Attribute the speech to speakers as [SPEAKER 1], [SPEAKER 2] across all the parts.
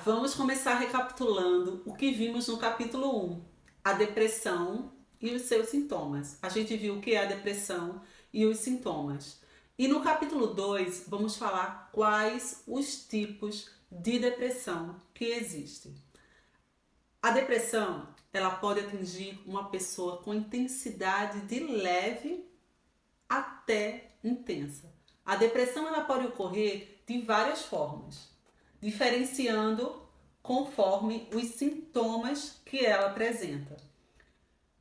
[SPEAKER 1] vamos começar recapitulando o que vimos no capítulo 1, a depressão e os seus sintomas. A gente viu o que é a depressão e os sintomas. E no capítulo 2, vamos falar quais os tipos de depressão que existem. A depressão, ela pode atingir uma pessoa com intensidade de leve até intensa. A depressão, ela pode ocorrer de várias formas, diferenciando conforme os sintomas que ela apresenta.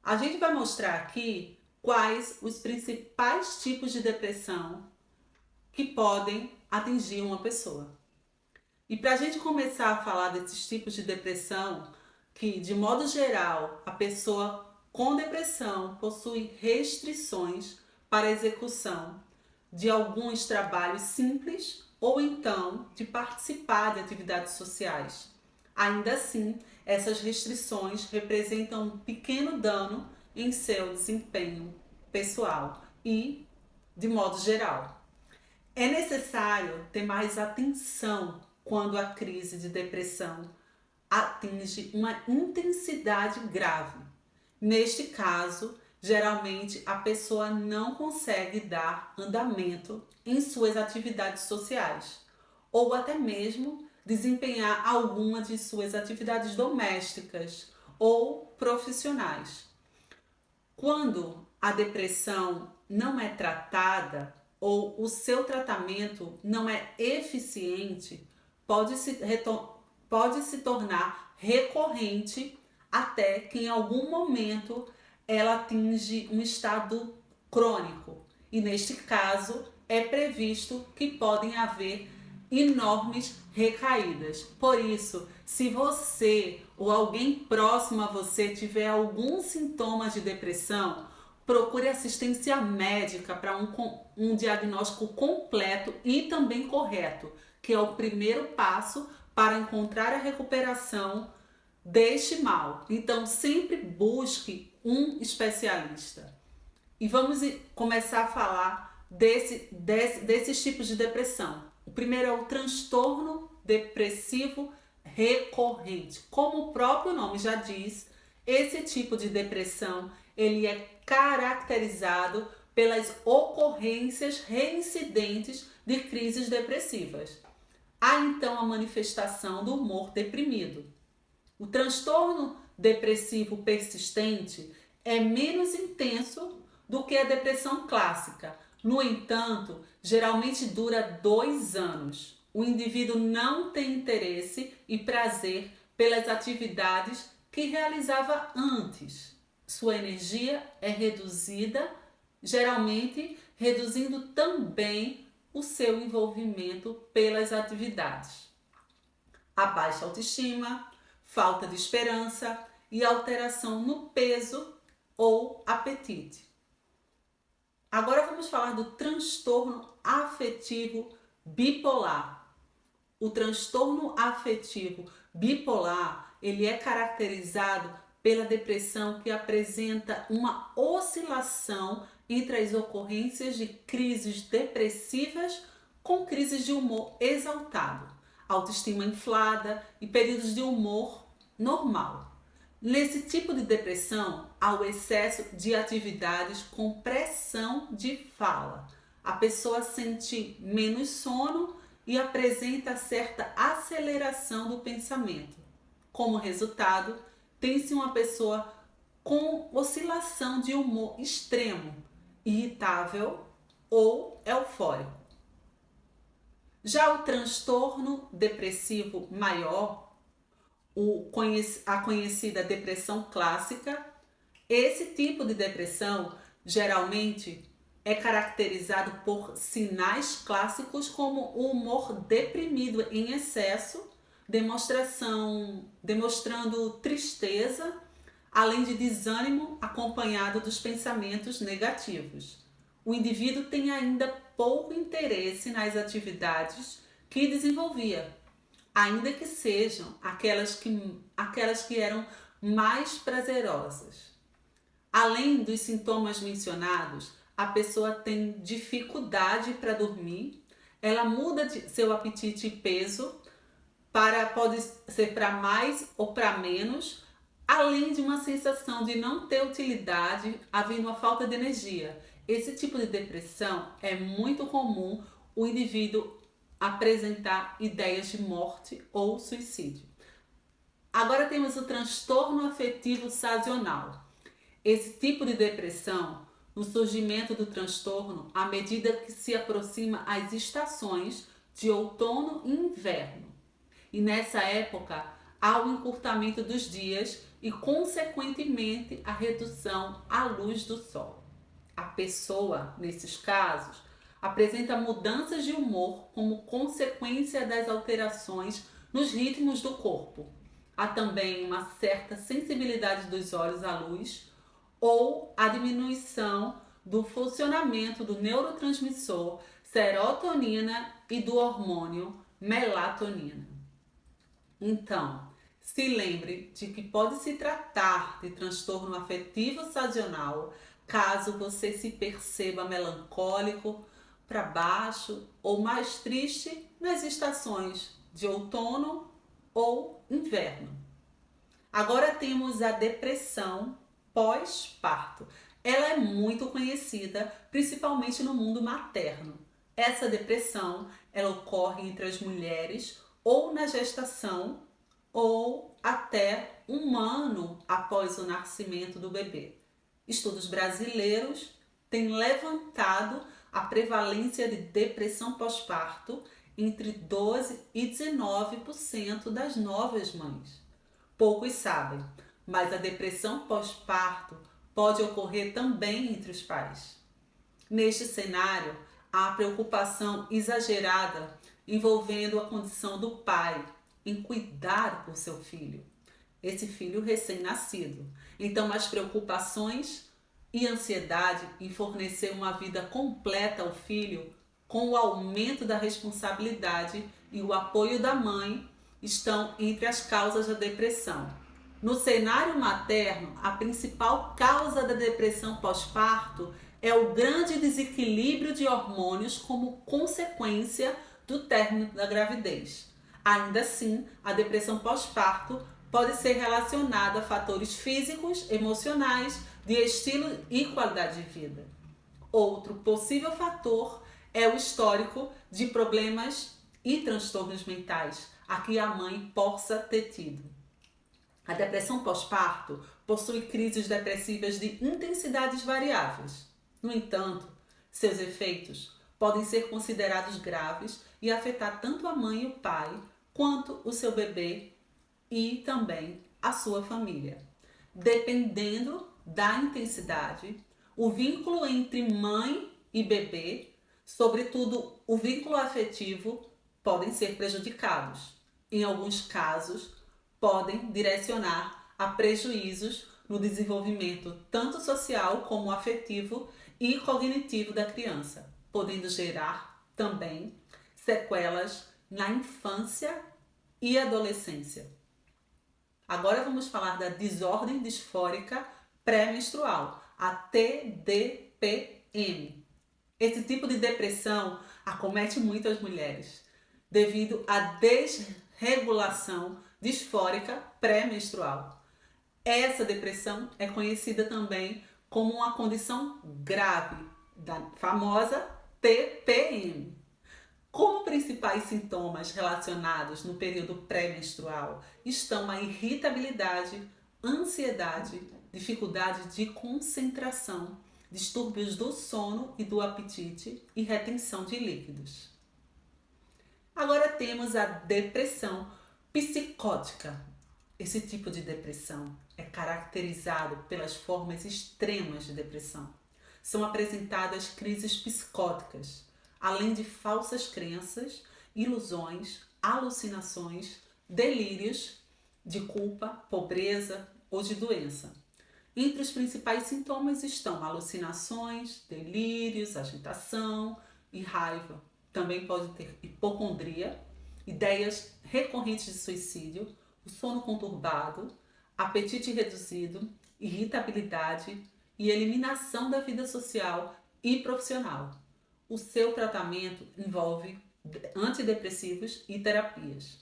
[SPEAKER 1] A gente vai mostrar aqui quais os principais tipos de depressão que podem atingir uma pessoa. E para a gente começar a falar desses tipos de depressão, que de modo geral a pessoa com depressão possui restrições para a execução de alguns trabalhos simples ou então de participar de atividades sociais. Ainda assim, essas restrições representam um pequeno dano em seu desempenho pessoal e de modo geral. É necessário ter mais atenção quando a crise de depressão atinge uma intensidade grave. Neste caso, geralmente a pessoa não consegue dar andamento em suas atividades sociais ou até mesmo desempenhar alguma de suas atividades domésticas ou profissionais. Quando a depressão não é tratada ou o seu tratamento não é eficiente, pode se tornar recorrente até que em algum momento ela atinge um estado crônico. E neste caso é previsto que podem haver enormes recaídas. Por isso, se você ou alguém próximo a você tiver algum sintoma de depressão, procure assistência médica para um diagnóstico completo e também correto, que é o primeiro passo para encontrar a recuperação deste mal. Então, sempre busque um especialista. E vamos começar a falar desses tipos de depressão. O primeiro é o transtorno depressivo recorrente. Como o próprio nome já diz, esse tipo de depressão ele é caracterizado pelas ocorrências reincidentes de crises depressivas. Há então a manifestação do humor deprimido. O transtorno depressivo persistente é menos intenso do que a depressão clássica. No entanto, geralmente dura 2 anos. O indivíduo não tem interesse e prazer pelas atividades que realizava antes. Sua energia é reduzida, geralmente reduzindo também o seu envolvimento pelas atividades. A baixa autoestima, falta de esperança e alteração no peso ou apetite. Agora vamos falar do transtorno afetivo bipolar. O transtorno afetivo bipolar, ele é caracterizado pela depressão que apresenta uma oscilação entre as ocorrências de crises depressivas com crises de humor exaltado, autoestima inflada e períodos de humor normal. Nesse tipo de depressão, há o excesso de atividades com pressão de fala. A pessoa sente menos sono e apresenta certa aceleração do pensamento. Como resultado, tem-se uma pessoa com oscilação de humor extremo, irritável ou eufórico. Já o transtorno depressivo maior, a conhecida depressão clássica, esse tipo de depressão geralmente é caracterizado por sinais clássicos como o humor deprimido em excesso, demonstrando tristeza, além de desânimo acompanhado dos pensamentos negativos. O indivíduo tem ainda pouco interesse nas atividades que desenvolvia, ainda que sejam aquelas que eram mais prazerosas. Além dos sintomas mencionados, a pessoa tem dificuldade para dormir, ela muda seu apetite e peso, pode ser para mais ou para menos, além de uma sensação de não ter utilidade, havendo uma falta de energia. Esse tipo de depressão é muito comum o indivíduo apresentar ideias de morte ou suicídio. Agora temos o transtorno afetivo sazonal. Esse tipo de depressão, no surgimento do transtorno, à medida que se aproxima as estações de outono e inverno. E nessa época há o encurtamento dos dias e, consequentemente, a redução à luz do sol. A pessoa, nesses casos, apresenta mudanças de humor como consequência das alterações nos ritmos do corpo. Há também uma certa sensibilidade dos olhos à luz ou a diminuição do funcionamento do neurotransmissor serotonina e do hormônio melatonina. Então, se lembre de que pode se tratar de transtorno afetivo sazonal caso você se perceba melancólico, para baixo ou mais triste nas estações de outono ou inverno. Agora temos a depressão pós-parto. Ela é muito conhecida, principalmente no mundo materno. Essa depressão, ela ocorre entre as mulheres ou na gestação ou até um ano após o nascimento do bebê. Estudos brasileiros têm levantado a prevalência de depressão pós-parto entre 12% e 19% das novas mães. Poucos sabem, mas a depressão pós-parto pode ocorrer também entre os pais. Neste cenário, há a preocupação exagerada envolvendo a condição do pai em cuidar por seu filho, esse filho recém-nascido. Então, as preocupações e ansiedade em fornecer uma vida completa ao filho, com o aumento da responsabilidade e o apoio da mãe, estão entre as causas da depressão. No cenário materno, a principal causa da depressão pós-parto é o grande desequilíbrio de hormônios como consequência do término da gravidez. Ainda assim, a depressão pós-parto pode ser relacionada a fatores físicos, emocionais, de estilo e qualidade de vida. Outro possível fator é o histórico de problemas e transtornos mentais a que a mãe possa ter tido. A depressão pós-parto possui crises depressivas de intensidades variáveis. No entanto, seus efeitos podem ser considerados graves e afetar tanto a mãe e o pai, quanto o seu bebê e também a sua família. Dependendo da intensidade, o vínculo entre mãe e bebê, sobretudo o vínculo afetivo, podem ser prejudicados. Em alguns casos, podem direcionar a prejuízos no desenvolvimento tanto social como afetivo e cognitivo da criança, podendo gerar também sequelas na infância e adolescência. Agora vamos falar da desordem disfórica pré-menstrual, a TDPM. Esse tipo de depressão acomete muito as mulheres, devido à desregulação disfórica pré-menstrual. Essa depressão é conhecida também como uma condição grave, da famosa TPM. Como principais sintomas relacionados no período pré-menstrual estão a irritabilidade, ansiedade, dificuldade de concentração, distúrbios do sono e do apetite e retenção de líquidos. Agora temos a depressão psicótica. Esse tipo de depressão é caracterizado pelas formas extremas de depressão. São apresentadas crises psicóticas, além de falsas crenças, ilusões, alucinações, delírios de culpa, pobreza ou de doença. Entre os principais sintomas estão alucinações, delírios, agitação e raiva. Também pode ter hipocondria, ideias recorrentes de suicídio, o sono conturbado, apetite reduzido, irritabilidade e eliminação da vida social e profissional. O seu tratamento envolve antidepressivos e terapias.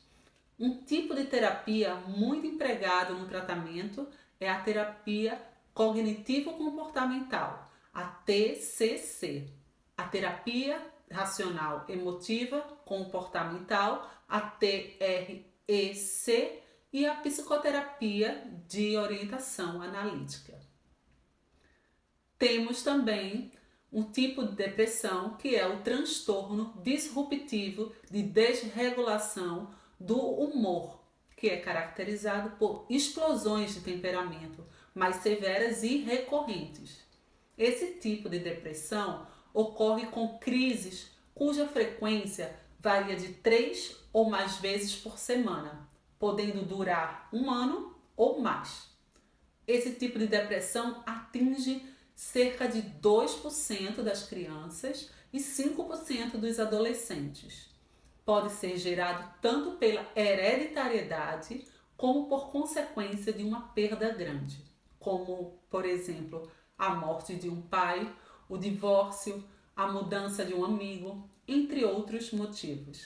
[SPEAKER 1] Um tipo de terapia muito empregado no tratamento é a terapia cognitivo-comportamental, a TCC. A terapia racional emotiva comportamental, a TREC, e a psicoterapia de orientação analítica. Temos também um tipo de depressão que é o transtorno disruptivo de desregulação do humor, que é caracterizado por explosões de temperamento mais severas e recorrentes. Esse tipo de depressão ocorre com crises cuja frequência varia de 3 ou mais vezes por semana, podendo durar um ano ou mais. Esse tipo de depressão atinge cerca de 2% das crianças e 5% dos adolescentes. Pode ser gerado tanto pela hereditariedade como por consequência de uma perda grande, como, por exemplo, a morte de um pai, o divórcio, a mudança de um amigo, entre outros motivos.